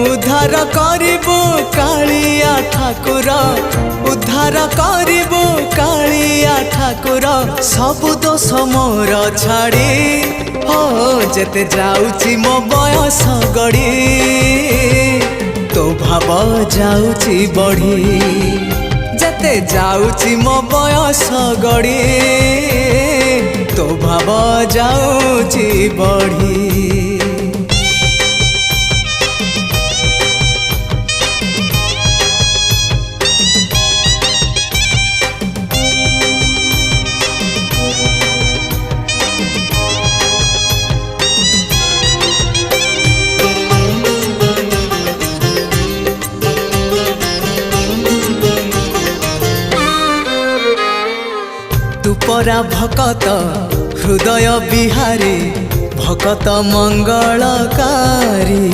उद्धार करिबो कालिया ठाकुर उद्धार करिबो कालिया ठाकुर सबु दोष मोर छाड़ी हो जेते जाउची मो बयस गड़ी तो भाव जाउची बढ़ी जेते जाउची मो बयस गड़ी तो भाव जाउची बढ़ी। तू परा भकत हृदय बिहारी भकत मंगलकारी।